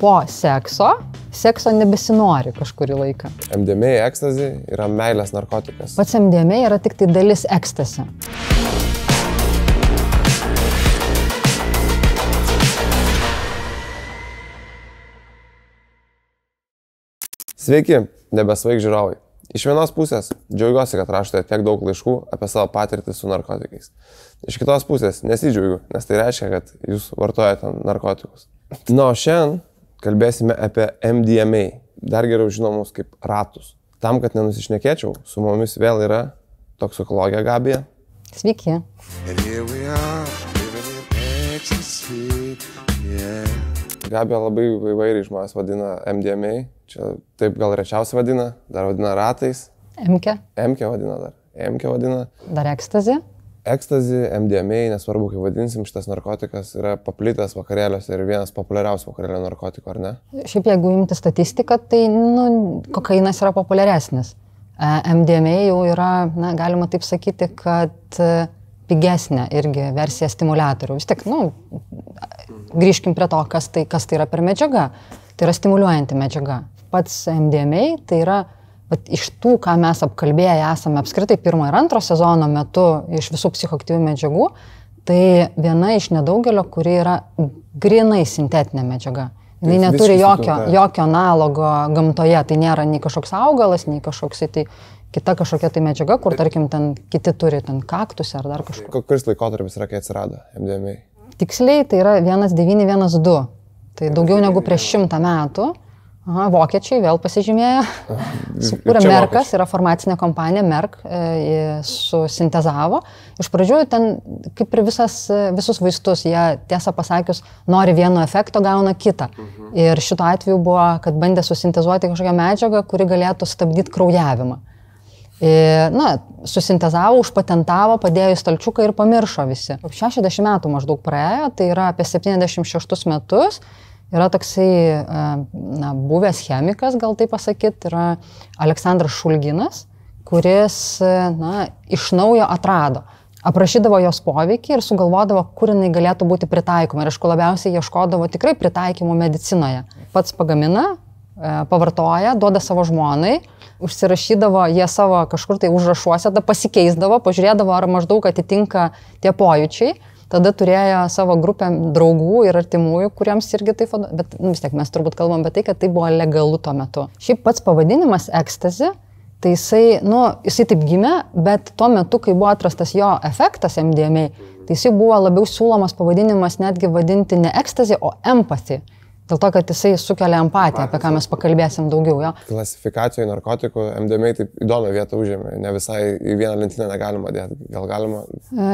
po sekso nebesinori kažkurį laiką. MDMA, ekstazi yra meilės narkotikas. Pats MDMA yra tik tai dalis ekstasi. Sveiki, nebesvaik žiūrovai. Iš vienos pusės džiaugiuosi, kad rašote tiek daug laiškų apie savo patirtį su narkotikais. Iš kitos pusės nesidžiaugiu, nes tai reiškia, kad jūs vartojate narkotikus. Na, o šiandien kalbėsime apie MDMA, dar geriau žinomus kaip ratus. Tam, kad nenusišnekėčiau, su mumis vėl yra toksikologė Gabija. Sveiki. Gabija labai įvairiai žmonės vadina MDMA. Čia taip gal rečiausiai vadina, dar vadina ratais. MK. MK vadina dar. MK vadina. Dar ekstazi. Ekstazi, MDMA, nesvarbu, kaip vadinsim, šitas narkotikas yra paplitęs vakarėliuose ir vienas populiariausių vakarėlio narkotikų, ar ne? Šiaip jeigu imti statistiką, tai kokainas yra populiaresnis. MDMA jau yra, galima taip sakyti, kad pigesnė irgi versija stimuliatorių. Vis tiek, grįžkim prie to, kas tai yra per medžiaga. Tai yra stimuliuojanti medžiaga. Pats MDMA tai yra iš tų, ką mes apkalbėję esame apskritai 1 ir 2 sezono metu iš visų psichoaktyvių medžiagų, tai viena iš nedaugelio, kuri yra grinai sintetinė medžiaga. Jis neturi jokio analogo gamtoje, tai nėra nei kažkoks augalas, nei kažkoks tai kita kažkokia tai medžiaga, kur tarkim ten kiti turi ten kaktus ar dar kažką. Kuris laikotarpis yra, kai atsirado MDMA? Tiksliai tai yra 1912. Tai daugiau negu prieš 100 metų. Vokiečiai vėl pasižymėjo. Sukūrė Merkas, yra farmacinė kompanija Merck, susintezavo. Iš pradžių ten, kaip ir visus vaistus, jie tiesą pasakius, nori vieno efekto, gauna kitą. Ir šito atveju buvo, kad bandė susintezuoti kažkokią medžiagą, kuri galėtų stabdyti kraujavimą. Susintezavo, užpatentavo, padėjo į stalčiuką ir pamiršo visi. 60 metų maždaug praėjo, tai yra apie 76 metus. Yra toksai buvęs chemikas, gal taip pasakyti, yra Aleksandras Šulginas, kuris iš naujo atrado. Aprašydavo jos poveikį ir sugalvodavo, kur jinai galėtų būti pritaikoma. Ir aišku, labiausiai ieškodavo tikrai pritaikymų medicinoje. Pats pagamina, pavartoja, duoda savo žmonai, užsirašydavo jie savo kažkur tai užrašuose, tada pasikeisdavo, pažiūrėdavo, ar maždaug atitinka tie pojūčiai. Tada turėjo savo grupę draugų ir artimųjų, kuriems irgi taip, bet vis tiek mes turbūt kalbam apie tai, kad tai buvo legalu tuo metu. Šiaip pats pavadinimas ekstazi, tai jisai taip gimė, bet tuo metu, kai buvo atrastas jo efektas MDMA, tai jisai buvo labiau siūlomas pavadinimas netgi vadinti ne ekstazi, o empathy. Dėl to, kad jisai sukelia empatiją, apie ką mes pakalbėsim daugiau. Jo. Klasifikacijoje narkotikų MDMA taip įdomią vietą užėmė, ne visai į vieną lentyną negalima dėti. Gal galima?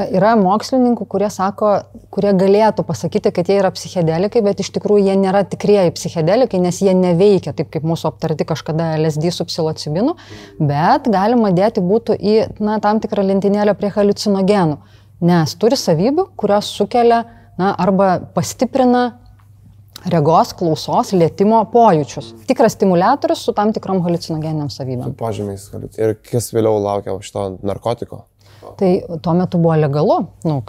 Yra mokslininkų, kurie sako, kurie galėtų pasakyti, kad jie yra psichedelikai, bet iš tikrųjų jie nėra tikrieji psichedelikai, nes jie neveikia taip, kaip mūsų aptarti kažkada LSD su psilocibinu, bet galima dėti būtų į tam tikrą lentynėlę prie haliucinogenų, nes turi savybių, kurios sukelia arba pastiprina regos, klausos, lietimo pojūčius. Tikras stimuliatorius su tam tikrom haliucinogeniniam savybėm. Su požymiais. Ir kas vėliau laukia šito narkotiko? Tai tuo metu buvo legalu,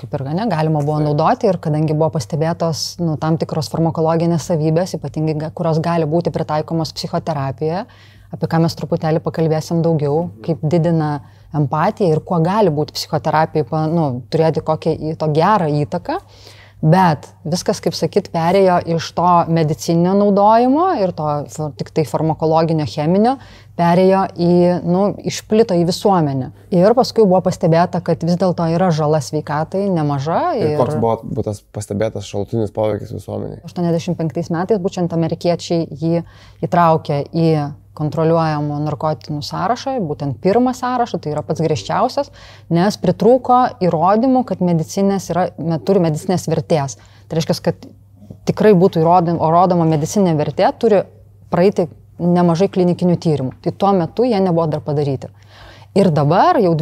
kaip ir galima buvo naudoti ir kadangi buvo pastebėtos tam tikros farmakologinės savybės, ypatingai, kurios gali būti pritaikomos psichoterapijoje, apie ką mes truputėlį pakalbėsim daugiau, kaip didina empatiją ir kuo gali būti psichoterapija, turėti kokią gerą įtaką. Bet viskas, kaip sakyt, perėjo iš to medicininio naudojimo ir to tik tai farmakologinio cheminio, perėjo išplito į visuomenę. Ir paskui buvo pastebėta, kad vis dėlto yra žala sveikatai nemaža. Ir koks buvo tas pastebėtas šalutinis poveikis visuomeniai? 85 metais būtent amerikiečiai jį įtraukė į kontroliuojamų narkotinių sąrašą, būtent 1 sąrašą, tai yra pats griežčiausias, nes pritrūko įrodymų, kad turi medicinės vertės. Tai reiškia, kad tikrai būtų įrodoma medicinė vertė, turi praeiti nemažai klinikinių tyrimų. Tai tuo metu jie nebuvo dar padaryti. Ir dabar, jau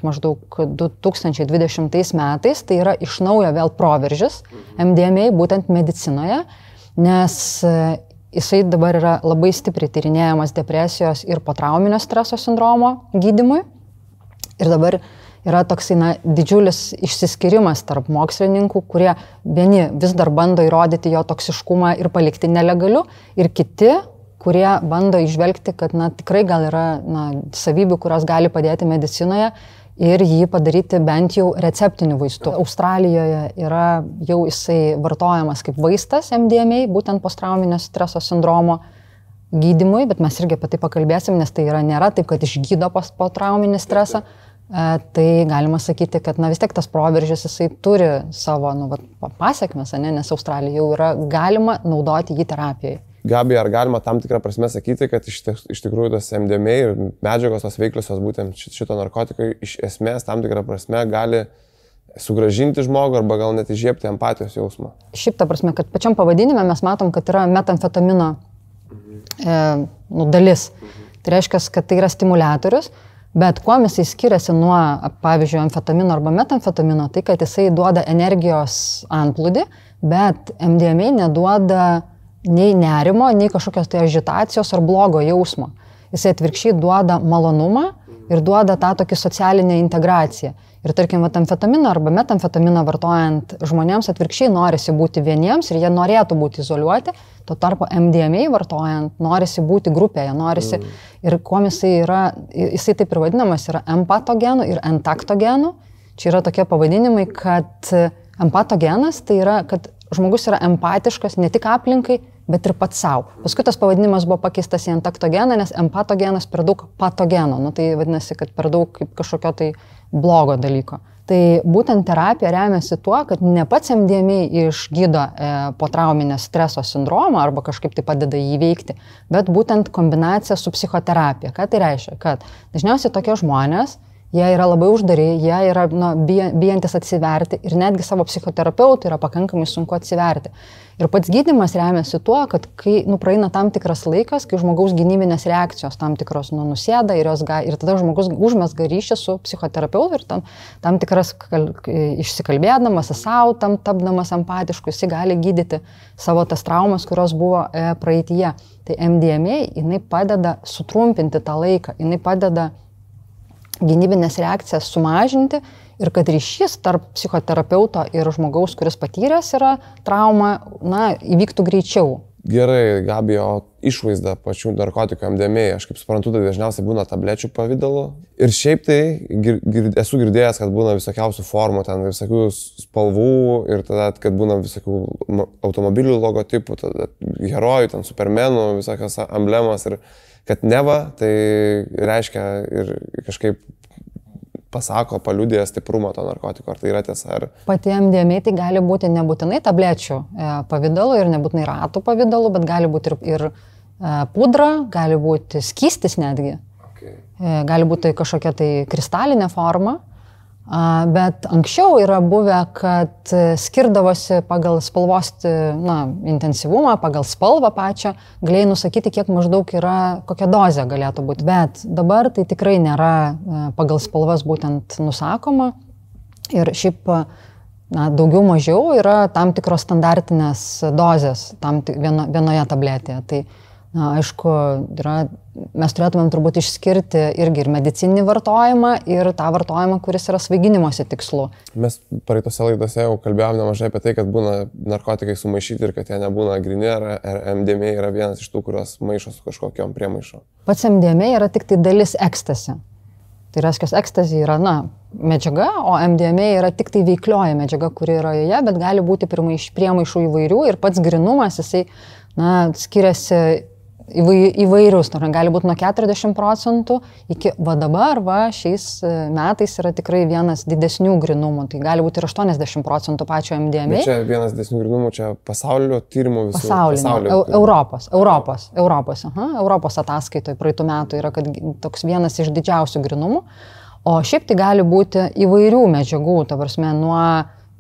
maždaug 2020 metais, tai yra iš naujo vėl proveržis MDMA būtent medicinoje, nes jisai dabar yra labai stipriai tyrinėjamas depresijos ir potrauminio streso sindromo gydymui. Ir dabar yra toksai didžiulis išsiskirimas tarp mokslininkų, kurie vieni vis dar bando įrodyti jo toksiškumą ir palikti nelegaliu, ir kiti, kurie bando išvelgti, kad tikrai gal yra savybių, kurios gali padėti medicinoje ir jį padaryti bent jau receptiniu vaistu. Australijoje yra jau jisai vartojamas kaip vaistas MDMA, būtent posttrauminio streso sindromo gydymui, bet mes irgi apie tai pakalbėsim, nes tai nėra taip, kad išgydo postrauminį stresą. Tai galima sakyti, kad vis tiek tas proveržis jisai turi savo pasiekmes, nes Australijoje jau yra galima naudoti jį terapijoje. Gabi, ar galima tam tikrą prasme sakyti, kad iš tikrųjų tas MDMA ir medžiagos, tos veikliosios būtent šito narkotikai iš esmės tam tikrą prasme gali sugrąžinti žmogų arba gal net įžiebti empatijos jausmą? Šiaip ta prasme, kad pačiam pavadinime mes matom, kad yra metamfetamino dalis. Tai reiškia, kad tai yra stimuliatorius, bet kuo jisai skiriasi nuo, pavyzdžiui, amfetamino arba metamfetamino, tai kad jisai duoda energijos antplūdį, bet MDMA neduoda nei nerimo, nei kažkokios tai agitacijos ar blogo jausmo. Jisai atvirkščiai duoda malonumą ir duoda tą tokį socialinę integraciją. Ir tarkim, amfetaminą arba metamfetaminą vartojant žmonėms atvirkščiai norisi būti vieniems ir jie norėtų būti izoliuoti, tuo tarpu MDMA vartojant norisi būti grupėje, norisi ir kuo jisai taip ir vadinamas, yra empatogenų ir entaktogenų. Čia yra tokie pavadinimai, kad empatogenas tai yra, kad žmogus yra empatiškas ne tik aplinkai, bet ir pats savo. Paskui tas pavadinimas buvo pakeistas į entaktogeną, nes empatogenas per daug patogeno. Tai vadinasi, kad per daug kaip kažkokio tai blogo dalyko. Tai būtent terapija remiasi tuo, kad ne pats MDMA išgydo potrauminio streso sindromą arba kažkaip tai padeda jį įveikti, bet būtent kombinacija su psichoterapija. Ką tai reiškia? Kad dažniausiai tokie žmonės, jie yra labai uždari, jie yra bijantis atsiverti ir netgi savo psichoterapeutui yra pakankamai sunku atsiverti. Ir pats gydymas remiasi tuo, kad kai praeina tam tikras laikas, kai žmogaus gynybinės reakcijos tam tikros nusėda ir tada žmogus užmezga ryšį su psichoterapeutu ir tam tikras išsikalbėdamas, savo tapdamas empatišku, jisai gali gydyti savo tas traumas, kurios buvo praeityje. Tai MDMA, jinai padeda sutrumpinti tą laiką, jinai padeda gynybinės reakcijas sumažinti ir kad ryšys tarp psichoterapeuto ir žmogaus, kuris patyręs yra traumą, įvyktų greičiau. Gerai, Gabi, o išvaizda pačių narkotikų MDMA, aš kaip suprantu, tai dažniausiai būna tablečių pavidalu. Ir šiaip tai esu girdėjęs, kad būna visokiausių formų, ten visokių spalvų ir tada, kad būna visokių automobilių logotipų, tada herojų, ten supermenų, visokios emblemos ir kad neva, tai reiškia ir kažkaip pasako, paliudija stiprumą to narkotiko, ar tai yra tiesa? Ar... Pati MDMA tai gali būti nebūtinai tablečių pavidalu ir nebūtinai ratų pavidalu, bet gali būti ir pudra, gali būti skystis netgi, gali būti kažkokia tai kristalinė forma. Bet anksčiau yra buvę, kad skirdavosi pagal spalvos intensyvumą, pagal spalvą pačią, galėjai nusakyti, kiek maždaug yra, kokia dozė galėtų būti. Bet dabar tai tikrai nėra pagal spalvas būtent nusakoma ir šiaip daugiau mažiau yra tam tikros standartinės dozės vienoje tabletėje. Tai aišku, mes turėtumėm turbūt išskirti irgi ir medicininį vartojimą ir tą vartojimą, kuris yra svaiginimosi tikslu. Mes praeitose laidose jau kalbėjome nemažai apie tai, kad būna narkotikai sumaišyti ir kad jie nebūna grini, ar MDMA yra vienas iš tų, kurios maišo su kažkokiom priemaišom. Pats MDMA yra tik tai dalis ekstasi. Tai reiškia, ekstazija yra medžiaga, o MDMA yra tik tai veiklioji medžiaga, kuri yra joje, bet gali būti priemaišų įvairių ir pats grinumas, jisai skiriasi įvairius, gali būti nuo 40% iki dabar, šiais metais yra tikrai vienas didesnių grinumų, tai gali būti ir 80% pačio MDMA. Bet čia vienas didesnių grinumų, čia pasaulio tyrimų visų. Europos ataskaitoje praeitų metų yra, kad toks vienas iš didžiausių grinumų, o šiaip tai gali būti įvairių medžiagų, ta prasme, nuo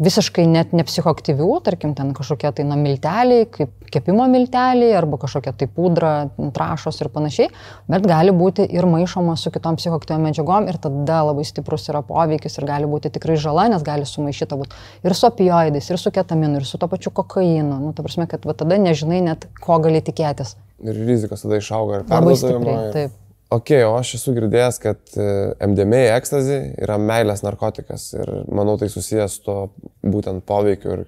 visiškai net nepsichoaktyvių, tarkim, ten kažkokie tai milteliai, kaip kepimo milteliai, arba kažkokia tai pudra, trąšos ir panašiai, bet gali būti ir maišoma su kitom psichoaktyviom medžiagom ir tada labai stiprus yra poveikis ir gali būti tikrai žala, nes gali sumaišyta būti ir su opioidais, ir su ketaminu, ir su to pačiu kokainu. Ta prasme, kad tada nežinai net, ko gali tikėtis. Ir rizikos tada išauga ir labai stipriai, taip. O aš esu girdėjęs, kad MDMA ekstazi yra meilės narkotikas ir manau tai susijęs su to būtent poveikiu ir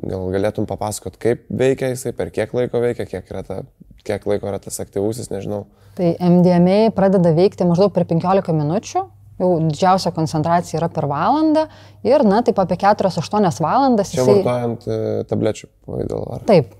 gal galėtum papasakot, kaip veikia jisai, per kiek laiko veikia, kiek laiko yra tas aktyvusis, nežinau. Tai MDMA pradeda veikti maždaug per 15 minučių, jau didžiausia koncentracija yra per valandą ir, taip apie 4-8 valandas. Čia vartojant tablečių pavidalą, ar? Taip,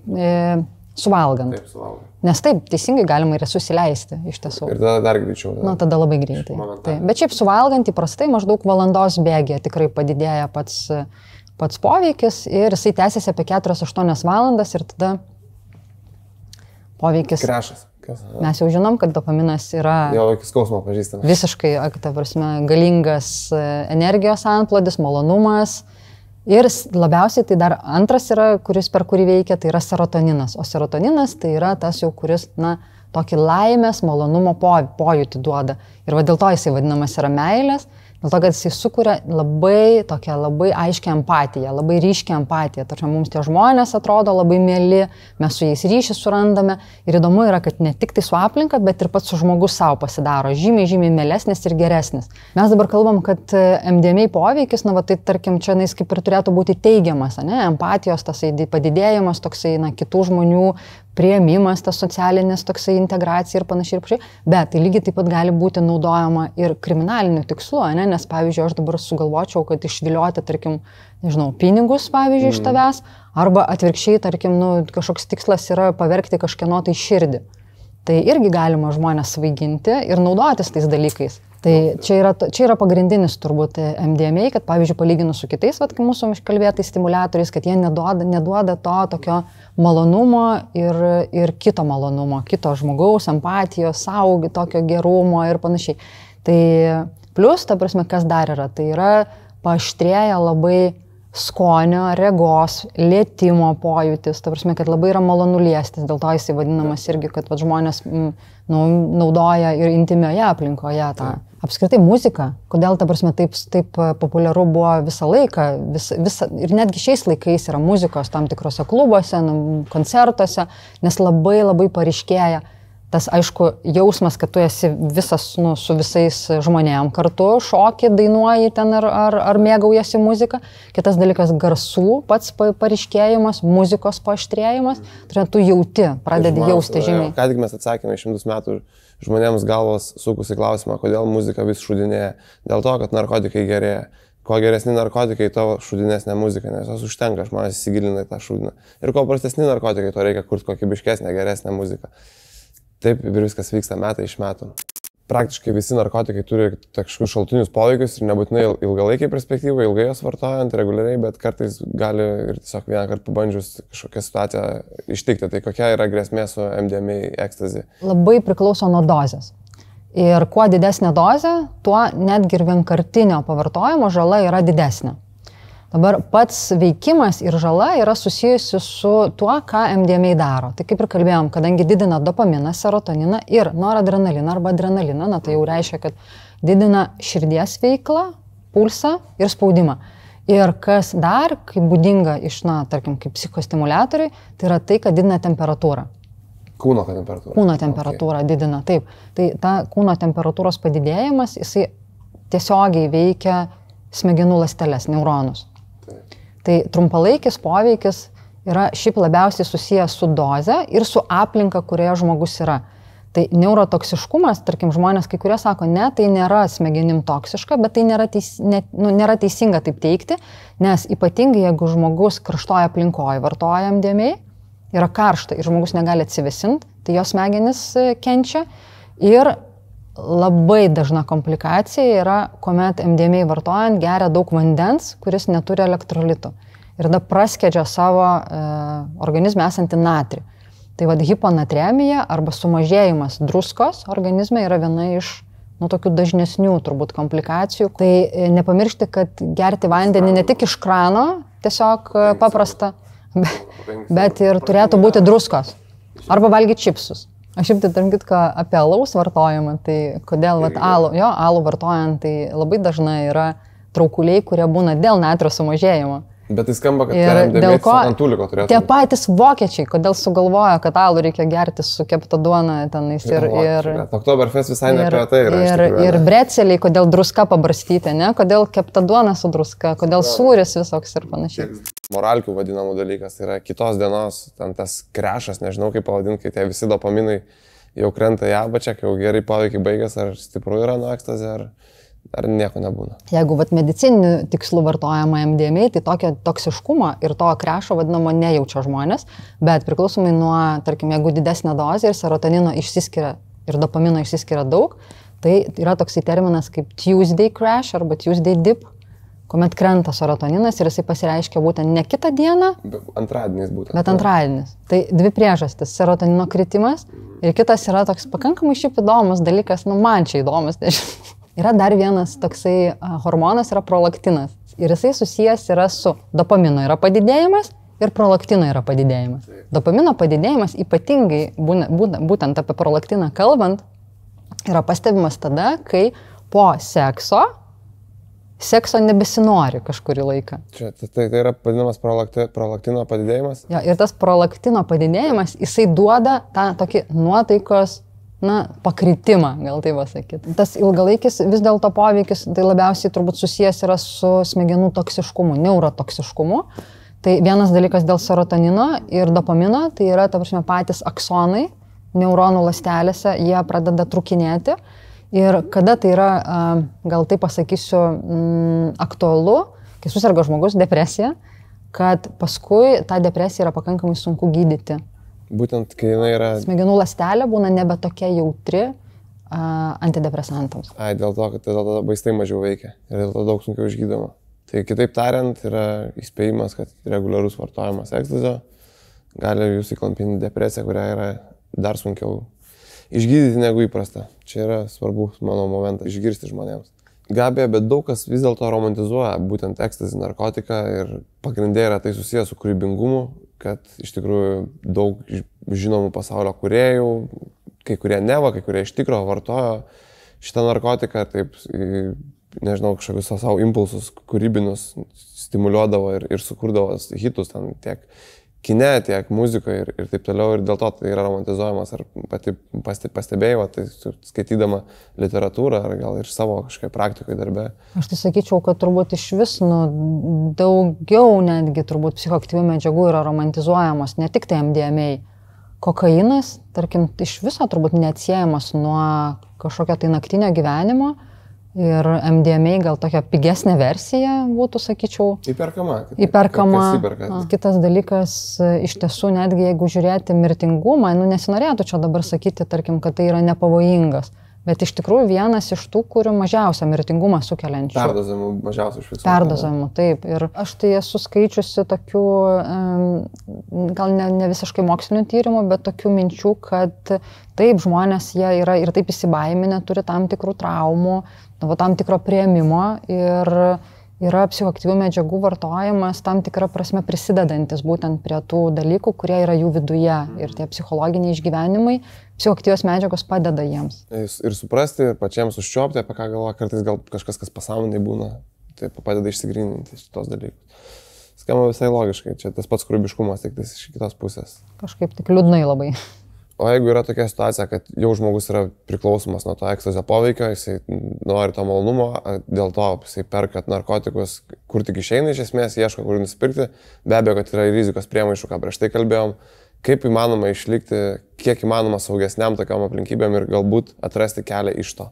suvalgant. Taip, suvalgant. Nes taip, teisingai galima ir susileisti iš tiesų. Ir tada dar greičiau. Tada labai greitai. Taip. Bet šiaip suvalgant įprastai maždaug valandos bėgyje tikrai padidėja pats poveikis ir jisai tęsiasi apie 4-8 valandas ir tada poveikis. Krešas. Mes jau žinom, kad dopaminas yra jau iki skausmo pažįstamas. Visiškai, ta prasme, galingas energijos antplūdis, malonumas. Ir labiausiai tai dar antras yra, per kurį veikia, tai yra serotoninas. O serotoninas tai yra tas jau, kuris, tokį laimės, malonumo pojūtį duoda. Ir dėl to jisai vadinamas yra meilės, dėl to, kad jisai sukuria labai aiškią empatiją, labai ryškią empatiją. Tarkim, mums tie žmonės atrodo labai mieli, mes su jais ryšį surandame. Ir įdomu yra, kad ne tik tai su aplinka, bet ir pats su žmogus savo pasidaro žymiai, žymiai mielesnis ir geresnis. Mes dabar kalbam, kad MDMA poveikis, tai tarkim, čia kaip ir turėtų būti teigiamas, empatijos tasai padidėjimas, toksai, kitų žmonių priėmimas, tas socialinis toksai integracija ir panašiai. Bet tai lygiai taip pat gali būti naudojama ir kriminaliniu tikslu, nes, pavyzdžiui, aš dabar sugalvočiau, kad išvilioti, tarkim, pinigus, pavyzdžiui, iš tavęs, arba atvirkščiai, tarkim, kažkoks tikslas yra pavergti kažkieno tai širdį. Tai irgi galima žmonės svaiginti ir naudotis tais dalykais. Tai čia yra pagrindinis turbūt MDMA, kad, pavyzdžiui, palyginus su kitais, mūsų iškalbėtais stimuliatoriais, kad jie neduoda to tokio malonumo ir kito malonumo, kito žmogaus, empatijos, saugi, tokio gerumo ir panašiai. Tai plus, ta prasme, kas dar yra, tai yra paaštrėja labai skonio, regos, lietimo pojūtis, ta prasme, kad labai yra malonu liestis, dėl to jisai vadinamas irgi, kad žmonės naudoja ir intimioje aplinkoje tą. Apskritai muzika, kodėl, ta prasme, taip populiaru buvo visą laiką, ir netgi šiais laikais yra muzikos tam tikrose klubuose, koncertuose, nes labai paryškėja tas, aišku, jausmas, kad tu esi visas su visais žmonėm kartu, šoki, dainuoji ten ar mėgaujasi muziką. Kitas dalykas - garsų pats paryškėjimas, muzikos paaštrėjimas. Tu jauti, pradedi jausti žymiai. Ką tik mes atsakėme 100 metų žmonėms galvos sukusi klausimą, kodėl muzika vis šudinėja. Dėl to, kad narkotikai gerėja. Kuo geresni narkotikai, to šudinesnė muzika, nes jos užtenka, žmonės įsigilina į tą šudiną. Ir kuo prastesni narkotikai, to reikia kurti kokybiškesnę, geresnę muziką. Taip ir viskas vyksta metai iš metų. Praktiškai visi narkotikai turi kažkokius šalutinius poveikius ir nebūtinai ilgalaikiai perspektyvai, ilgai jos vartojant reguliariai, bet kartais gali ir tiesiog vieną kartą pabandžius kažkokią situaciją ištikti. Tai kokia yra grėsmė su MDMA ekstazi? Labai priklauso nuo dozės. Ir kuo didesnė dozė, tuo netgi ir vienkartinio pavartojimo žala yra didesnė. Dabar pats veikimas ir žala yra susijusi su tuo, ką MDMA daro. Tai kaip ir kalbėjom, kadangi didina dopaminą, serotoniną ir noradrenaliną arba adrenaliną, tai jau reiškia, kad didina širdies veiklą, pulsą ir spaudimą. Ir kas dar, kaip būdinga iš, tarkim, kaip psichostimuliatoriai, tai yra tai, kad didina temperatūrą. Kūno temperatūrą. Kūno temperatūrą didina, taip. Tai ta kūno temperatūros padidėjimas, jisai tiesiogiai veikia smegenų ląsteles, neuronus. Tai trumpalaikis poveikis yra šiaip labiausiai susijęs su doze ir su aplinka, kurioje žmogus yra. Tai neurotoksiškumas, tarkim, žmonės kai kurie sako, ne, tai nėra smegenim toksiška, bet tai nėra teisinga taip teikti, nes ypatingai jeigu žmogus karštoje aplinkoje vartoja MDMA, yra karšta ir žmogus negali atsivesinti, tai jo smegenis kenčia. Ir labai dažna komplikacija yra, kuomet MDMA vartojant geria daug vandens, kuris neturi elektrolitų. Ir tada praskedžia savo organizme esantį natrį. Tai hiponatremija arba sumažėjimas druskos organizme yra viena iš tokių dažnesnių turbūt komplikacijų. Tai nepamiršti, kad gerti vandenį ne tik iš krano, tiesiog paprasta, bet ir turėtų būti druskos. Arba valgyti čipsus. Aš šiaip tai tarp kitko apie alaus vartojimą, tai kodėl alų vartojant, tai labai dažnai yra traukuliai, kurie būna dėl natrio sumažėjimo. Bet tai skamba, kad ir dėl ko antuliko turėtų. Tie patys vokiečiai, kodėl sugalvojo, kad alų reikia gerti su kepta duona tenais ir Oktoberfest visai ne apie tai yra. Ir breceliai, kodėl druska pabarstyti, ne? Kodėl kepta duona su druska, kodėl sūris visoks ir panašiai. Moralkių vadinamų dalykas, tai yra kitos dienos, ten tas krešas, nežinau kaip pavadinti, kai tie visi dopaminai jau krenta į apačią, kai jau gerai poveikiai baigęs, ar stipru yra nuo ekstazė, ar nieko nebūna. Jeigu medicininių tikslų vartojama MDMA, tai tokio toksiškumo ir to krešo vadinamo nejaučia žmonės, bet priklausomai nuo, tarkim, jeigu didesnė dozė ir serotonino išsiskiria ir dopamino išsiskiria daug, tai yra toksai terminas kaip Tuesday crash arba Tuesday dip, kuomet krenta serotoninas ir jisai pasireiškia būtent ne kitą dieną, antradienis būtent. Bet antradienis. Tai dvi priežastis - serotonino kritimas ir kitas yra toks pakankamai šiaip įdomus dalykas, man čia įdomus, nežinau. Yra dar vienas toksai hormonas, yra prolaktinas. Ir jisai susijęs yra su dopamino yra padidėjimas ir prolaktino yra padidėjimas. Dopamino padidėjimas ypatingai, būtent apie prolaktiną kalbant, yra pastebimas tada, kai po sekso nebesinori kažkurį laiką. Tai yra vadinamas prolaktino padidėjimas? Ja, ir tas prolaktino padidėjimas, jisai duoda tą tokį nuotaikos pakritimą, gal tai pasakyti. Tas ilgalaikis vis dėlto poveikis, tai labiausiai turbūt susijęs yra su smegenų toksiškumu, neurotoksiškumu. Tai vienas dalykas dėl serotonino ir dopamino, tai yra, ta prasme, patys aksonai neuronų ląstelėse, jie pradeda trukinėti. Ir kada tai yra, gal tai pasakysiu, aktualu, kai susirga žmogus depresija, kad paskui tą depresiją yra pakankamai sunku gydyti. Būtent, kai jinai yra... Smegenų ląstelė būna nebe tokia jautri antidepresantams. Dėl to, kad tada vaistai mažiau veikia ir dėl to daug sunkiau išgydoma. Tai kitaip tariant, yra įspėjimas, kad reguliarus vartojimas ekstazio gali jūs įklampinti depresiją, kurią yra dar sunkiau išgydyti negu įprasta. Čia yra svarbus mano momentas išgirsti žmonėms. Gabija, bet daug kas vis dėlto romantizuoja būtent ekstazį narkotiką ir pagrindė yra tai susijęs su kūrybingumu, kad iš tikrųjų daug žinomų pasaulio kūrėjų, kai kurie neva, kai kurie iš tikro vartojo šitą narkotiką, taip, nežinau, kažkokius savo impulsus kūrybinius stimuliuodavo ir sukurdavo hitus ten tiek kine, tiek muzikoje ir taip toliau, ir dėl to tai yra romantizuojamas. Ar pati pastebėjau, tai skaitydama literatūrą, ar gal ir savo kažkokią praktikoje darbe? Aš tai sakyčiau, kad turbūt iš vis daugiau netgi turbūt psichoaktyvių medžiagų yra romantizuojamos, ne tik tai MDMA. Kokainas, tarkim, iš viso turbūt neatsiejamas nuo kažkokio tai naktinio gyvenimo. Ir MDMA gal tokia pigesnė versija būtų, sakyčiau. Įperkama. Kitas dalykas, iš tiesų, netgi jeigu žiūrėti mirtingumą, nesinorėtų čia dabar sakyti, tarkim, kad tai yra nepavojingas. Bet iš tikrųjų vienas iš tų, kurių mažiausia mirtingumą sukeliančių. Perdozavimų mažiausia užfiksuota. Perdozavimų, taip. Ir aš tai esu skaičiusi tokių, gal ne visiškai mokslinių tyrimų, bet tokių minčių, kad taip, žmonės jie yra ir taip įsibaiminę, turi tam tikrų traumų, tam tikro priėmimo ir yra psichoaktyvių medžiagų vartojimas tam tikrą prasme prisidedantis būtent prie tų dalykų, kurie yra jų viduje ir tie psichologiniai išgyvenimai, psichoaktyvios medžiagos padeda jiems. Ir suprasti, ir pačiams užčiuopti, apie ką galvoja, kartais gal kažkas, kas pasąmonėje būna, tai padeda išsigryninti šitos dalykus. Skamba visai logiškai, čia tas pats kūrybiškumas, tik iš kitos pusės. Kažkaip tik liūdnai labai. O jeigu yra tokia situacija, kad jau žmogus yra priklausomas nuo to ekstazio poveikio, jisai nori to malonumo, dėl to jisai perka narkotikus, kur tik išeina iš esmės, ieško kur nusipirkti, be abejo, kad yra rizikos priemaišų, ką prieš tai kalbėjom, kaip įmanoma išlikti, kiek įmanoma saugesniam tokiam aplinkybėm ir galbūt atrasti kelią iš to.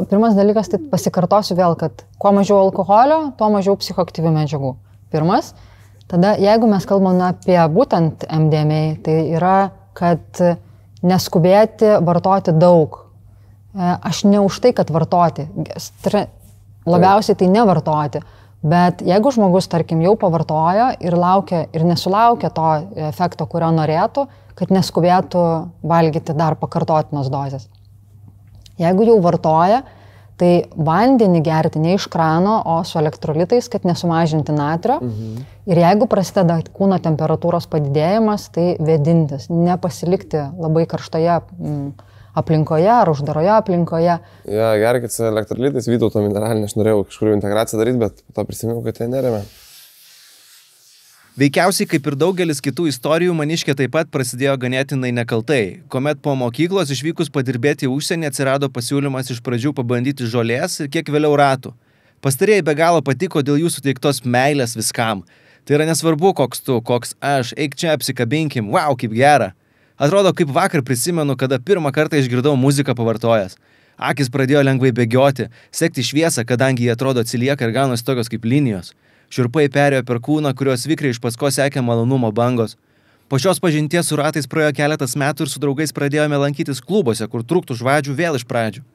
Pirmas dalykas, tai pasikartosiu vėl, kad kuo mažiau alkoholio, tuo mažiau psichoaktyvių medžiagų. Pirmas. Tada, jeigu mes kalbame apie būtent MDMA, tai yra, kad neskubėti vartoti daug. Aš ne už tai, kad vartoti. Labiausiai tai nevartoti. Bet jeigu žmogus, tarkim, jau pavartojo ir laukia ir nesulaukia to efekto, kurio norėtų, kad neskubėtų valgyti dar pakartotinos dozės. Jeigu jau vartoja, tai vandenį gerti ne iš krano, o su elektrolitais, kad nesumažinti natrio. Ir jeigu prasideda kūno temperatūros padidėjimas, tai vėdintis, nepasilikti labai karštoje aplinkoje ar uždaroje aplinkoje. Ja, gerkit su elektrolitais, Vytauto mineralinė, aš norėjau kažkur integraciją daryti, bet po to prisimenu, kad jie neremia. Veikiausiai, kaip ir daugelis kitų istorijų, Maniškė taip pat prasidėjo ganėtinai nekaltai, kuomet po mokyklos išvykus padirbėti į užsienį atsirado pasiūlymas iš pradžių pabandyti žolės ir kiek vėliau ratų. Pastarieji be galo patiko dėl jų suteiktos meilės viskam. Tai yra nesvarbu, koks tu, koks aš, eik čia apsikabinkim, wow, kaip gera. Atrodo, kaip vakar prisimenu, kada pirmą kartą išgirdau muziką pavartojęs. Akis pradėjo lengvai bėgioti, sekti šviesą, kadangi jie atrodo atsilieka ir gaunasi tokios kaip linijos. Šiurpai perėjo per kūną, kurios vikriai iš paskos sekė malonumo bangos. Po šios pažinties su ratais praėjo keletas metų ir su draugais pradėjome lankytis klubuose, kur trūktų žvadžių vėl iš pradžių.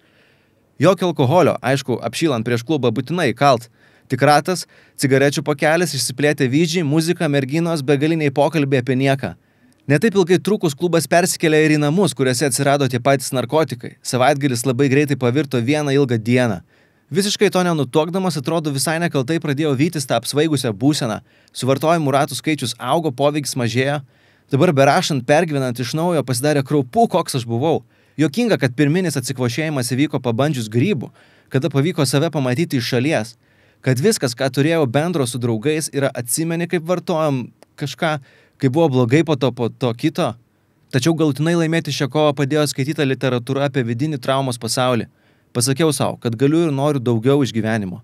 Jokio alkoholio, aišku, apšylant prieš klubą būtinai įkalt. Tik ratas, cigarečių pakelis, išsiplėtė vyzdžiai, muzika, merginos, begaliniai pokalbiai apie nieką. Netaip ilgai trukus klubas persikėlė ir į namus, kuriuose atsirado tie patys narkotikai. Savaitgalis labai greitai pavirto vieną ilgą dieną. Visiškai to nenutuokdamas, atrodo, visai nekaltai pradėjo vytis tą apsvaigusią būseną. Suvartojimų ratų skaičius augo, poveikis mažėjo. Dabar berašant, pergyvenant iš naujo, pasidarė kraupu, koks aš buvau. Jokinga, kad pirminis atsikvošėjimas įvyko pabandžius grybų, kada pavyko save pamatyti iš šalies. Kad viskas, ką turėjau bendro su draugais, yra atsimeni, kaip vartojom kažką, kai buvo blogai po to kito. Tačiau galutinai laimėti šią kovą padėjo skaityta literatūra apie vidinį traumos pasaulį. Pasakiau savo, kad galiu ir noriu daugiau iš gyvenimo.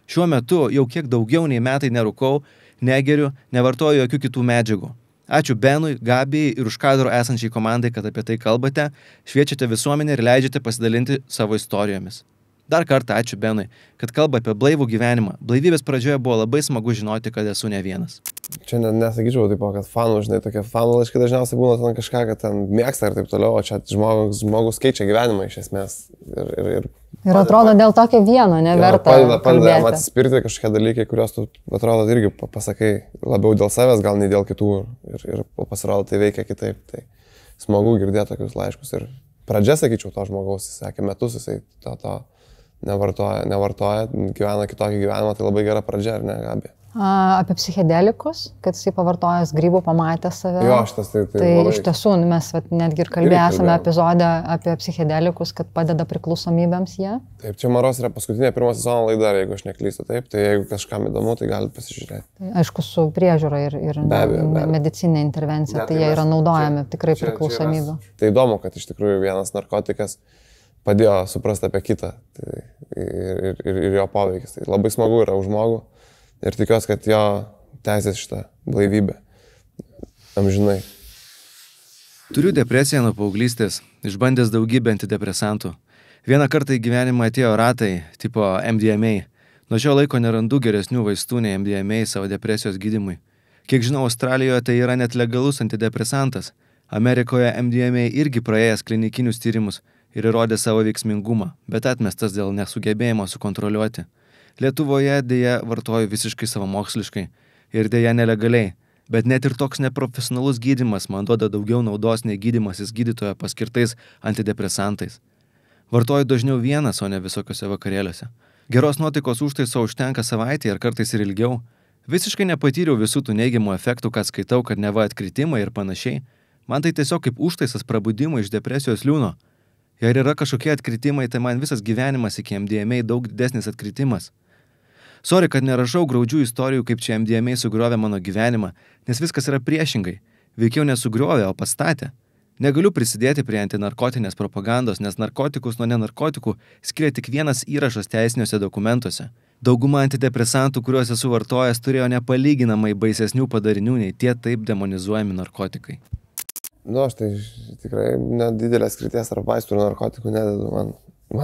Šiuo metu jau kiek daugiau nei metai nerūkau, negeriu, nevartoju jokių kitų medžiagų. Ačiū Benui, Gabijai ir už kadro esančiai komandai, kad apie tai kalbate, šviečiate visuomenę ir leidžiate pasidalinti savo istorijomis. Dar kartą ačiū Benui, kad kalba apie blaivų gyvenimą. Blaivybės pradžioje buvo labai smagu žinoti, kad esu ne vienas. Čia nesakyčiau taip, kad fanų, žinai, tokie fanų laiškai dažniausiai būna ten kažką, kad ten mėgsta ir taip toliau, o čia žmogus keičia gyvenimą iš esmės. Ir atrodo, dėl tokio vieno neverta. Padeda jam atsispirti kažkokie dalykai, kuriuos tu, atrodo, irgi pasakai labiau dėl savęs, gal nei dėl kitų ir pasirodo, tai veikia kitaip. Tai smagu girdėti tokius laiškus. Ir pradžia, sakyčiau, to žmogaus, jis sakė, metus jisai to nevartoja, gyvena kitokį gyvenimą, tai labai gera pradžia, ar ne, Gabi? Apie psichedelikus, kad jisai pavartojęs grybų pamatė save. Jo, šitas tai labai... Iš tiesų, mes netgi ir kalbėjome epizodę apie psichedelikus, kad padeda priklausomybėms jie. Taip, čia Maros yra paskutinė pirmo sezono laida, jeigu aš neklystu, taip, tai jeigu kažkam įdomu, tai galite pasižiūrėti. Tai, aišku, su priežiūra ir medicinė intervencija, tai jie yra naudojami tikrai priklausomybė. Tai įdomu, kad iš tikrųjų vienas narkotikas padėjo suprasti apie kitą ir jo poveikis. Tai labai smagu yra už žmogų. Ir tikiuosi, kad jo teisės šitą blaivybę amžinai. Turiu depresiją nuo paauglystės, išbandęs daugybę antidepresantų. Vieną kartą į gyvenimą atėjo ratai, tipo MDMA. Nuo šio laiko nerandu geresnių vaistų nei MDMA savo depresijos gydymui. Kiek žinau, Australijoje tai yra net legalus antidepresantas. Amerikoje MDMA irgi praėjęs klinikinius tyrimus ir įrodė savo veiksmingumą, bet atmestas dėl nesugebėjimo sukontroliuoti. Lietuvoje dėja vartoju visiškai savamoksliškai ir dėja nelegaliai, bet net ir toks neprofesionalus gydymas man duoda daugiau naudos nei gydymasis gydytojo paskirtais antidepresantais. Vartoju dažniau vienas, o ne visokiose vakarėliuose. Geros nuotaikos užtaiso užtenka savaitę ir kartais ir ilgiau. Visiškai nepatyriau visų tų neigiamų efektų, kad skaitau, kad neva atkritimai ir panašiai. Man tai tiesiog kaip užtaisas prabudimo iš depresijos liūno. Jei yra kažkokie atkritimai, tai man visas gyvenimas iki MDMA daug didesnis atkritimas. Sorry, kad nerašau graudžių istorijų, kaip čia MDMA sugriovė mano gyvenimą, nes viskas yra priešingai. Veikiau nesugriovė, o pastatė. Negaliu prisidėti prie antinarkotinės propagandos, nes narkotikus nuo nenarkotikų skiria tik vienas įrašas teisiniuose dokumentuose. Dauguma antidepresantų, kuriuos esu vartojęs, turėjo nepalyginamai baisesnių padarinių nei tie taip demonizuojami narkotikai. Aš tai tikrai nedidelės skirties tarp vaistų ir narkotikų nededu, man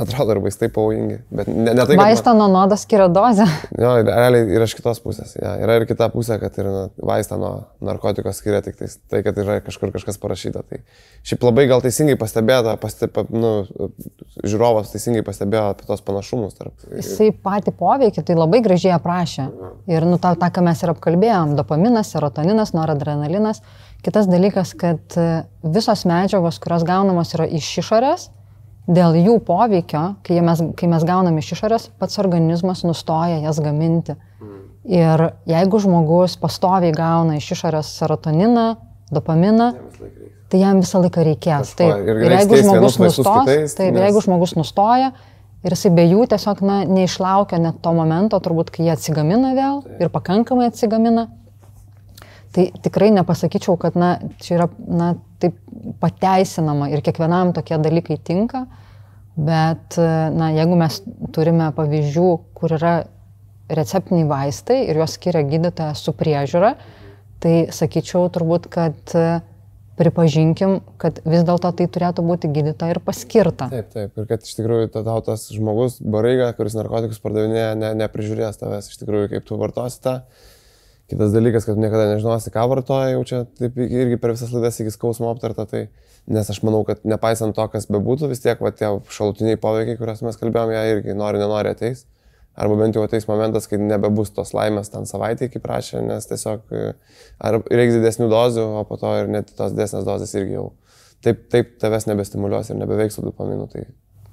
atrodo, ir vaistai pavojingi, bet ne tai, kad... Vaistą nuo nuodo skiria dozę. Jo, realiai yra iš kitos pusės. Ja, yra ir kita pusė, kad ir vaistą nuo narkotiko skiria tik tai, kad yra kažkur kažkas parašyta. Tai šiaip labai gal teisingai pastebėta, žiūrovas teisingai pastebėjo apie tos panašumus. Jisai patį poveikį tai labai gražiai aprašė. Ir tą, ką mes ir apkalbėjom, dopaminas, serotoninas, noradrenalinas. Kitas dalykas, kad visos medžiagos, kurios gaunamos yra iš išorės, dėl jų poveikio, kai mes gauname iš išorės, pats organizmas nustoja jas gaminti. Ir jeigu žmogus pastoviai gauna iš išorės serotoniną, dopaminą, tai jam visą laiką reikės. Ir jeigu žmogus nustos, jeigu žmogus nustoja ir jisai be jų tiesiog neišlaukia net to momento, turbūt, kai jie atsigamina vėl ir pakankamai atsigamina, Tai tikrai nepasakyčiau, kad čia yra taip pateisinama ir kiekvienam tokie dalykai tinka, bet jeigu mes turime pavyzdžių, kur yra receptiniai vaistai ir juos skiria gydytoja su priežiūra, tai sakyčiau turbūt, kad pripažinkim, kad vis dėlto tai turėtų būti gydytoja ir paskirta. Taip, ir kad iš tikrųjų tau tas žmogus baraiga, kuris narkotikus pardavinėja, neprižiūrės tavęs, iš tikrųjų, kaip tu vartosi tą. Kitas dalykas, kad niekada nežinosi, ką vartoja, jau čia taip irgi per visas laidas iki skausmo aptarta, tai nes aš manau, kad nepaisant to, kas bebūtų, vis tiek tie šalutiniai poveikiai, kuriuos mes kalbėjom, jie irgi nenori ateis. Arba bent jau ateis momentas, kai nebebus tos laimės ten savaitėje, kaip prašė, nes tiesiog reiks didesnių dozių, o po to ir net tos didesnės dozės irgi jau taip tavęs nebestimuliuos ir nebeveiks tų dopaminų. Tai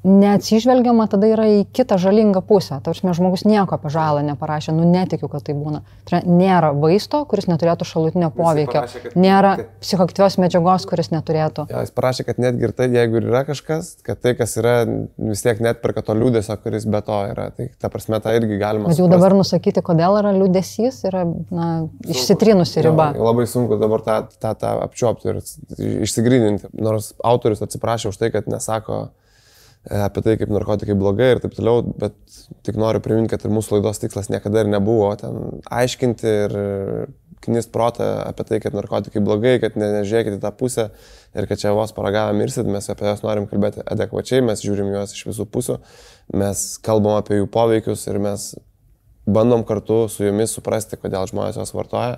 neatsižvelgiama tada yra į kitą žalingą pusę. Tarsi žmogus nieko apie žalą neparašė, netikiu, kad tai būna. Tai nėra vaisto, kuris neturėtų šalutinio poveikio. Nėra psichoaktyvios medžiagos, kuris neturėtų. Ja, jis parašė, kad netgi ir tai, jeigu yra kažkas, kad tai, kas yra, vis tiek net perka to liūdesio, kuris be to yra. Tai ta prasme, tą irgi galima. Bet jau dabar nusakyti, kodėl yra liūdesys, yra išsitrinusi riba. Jo, labai sunku dabar tą apčiuopti ir išsigryninti. Nors autorius atsiprašė už tai, kad nesako apie tai, kaip narkotikai blogai ir taip toliau, bet tik noriu priminti, kad ir mūsų laidos tikslas niekada ir nebuvo ten aiškinti ir knist protą apie tai, kad narkotikai blogai, kad nežiūrėkite į tą pusę ir kad čia vos paragavę mirsit, mes apie juos norim kalbėti adekvačiai, mes žiūrim juos iš visų pusių, mes kalbam apie jų poveikius ir mes bandom kartu su jumis suprasti, kodėl žmonės juos vartoja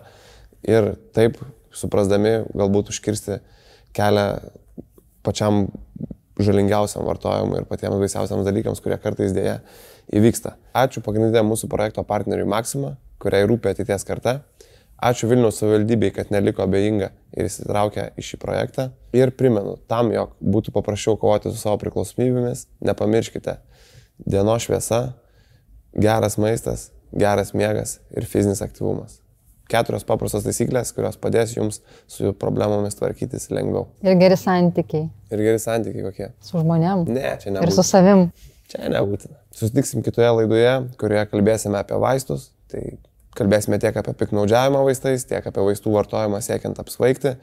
ir taip, suprasdami, galbūt užkirsti kelią pačiam žalingiausiam vartojimui ir patiems baisiausiams dalykams, kurie kartais dėja įvyksta. Ačiū pagrindiniam mūsų projekto partneriui Maxima, kuriai rūpi ateities karta. Ačiū Vilniaus savivaldybei, kad neliko abejinga ir įsitraukė į šį projektą. Ir primenu, tam, jog būtų paprasčiau kovoti su savo priklausomybėmis, nepamirškite dienos šviesa, geras maistas, geras miegas ir fizinis aktyvumas. 4 paprastos taisyklės, kurios padės jums su jų problemomis tvarkytis lengviau. Ir geri santykiai. Ir geri santykiai kokie? Su žmonėm. Ne, čia nebūtina. Ir su savim. Čia nebūtina. Susitiksim kitoje laidoje, kurioje kalbėsime apie vaistus. Tai kalbėsime tiek apie piktnaudžiavimą vaistais, tiek apie vaistų vartojimą siekiant apsvaigti.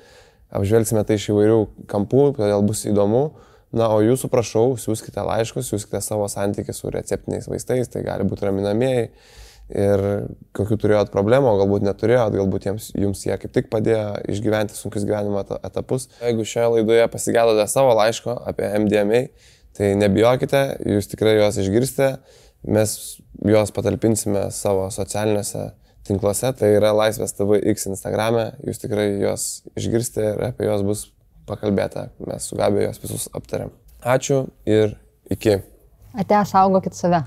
Apžvelgsime tai iš įvairių kampų, todėl bus įdomu. Na, o jūsų prašau, siųskite laiškus, siųskite savo santykį su receptiniais vaistais, tai gali būti raminamieji. Ir kokių turėjot problemų, o galbūt neturėjot, galbūt jums jie kaip tik padėjo išgyventi sunkius gyvenimo etapus. Jeigu šioje laidoje pasigėdote savo laiško apie MDMA, tai nebijokite, jūs tikrai juos išgirsite, mes juos patalpinsime savo socialiniuose tinkluose, tai yra Laisvės TV X Instagrame, jūs tikrai juos išgirsite ir apie juos bus pakalbėta, mes su Gabija juos visus aptarėm. Ačiū ir iki. Ate, saugokit save.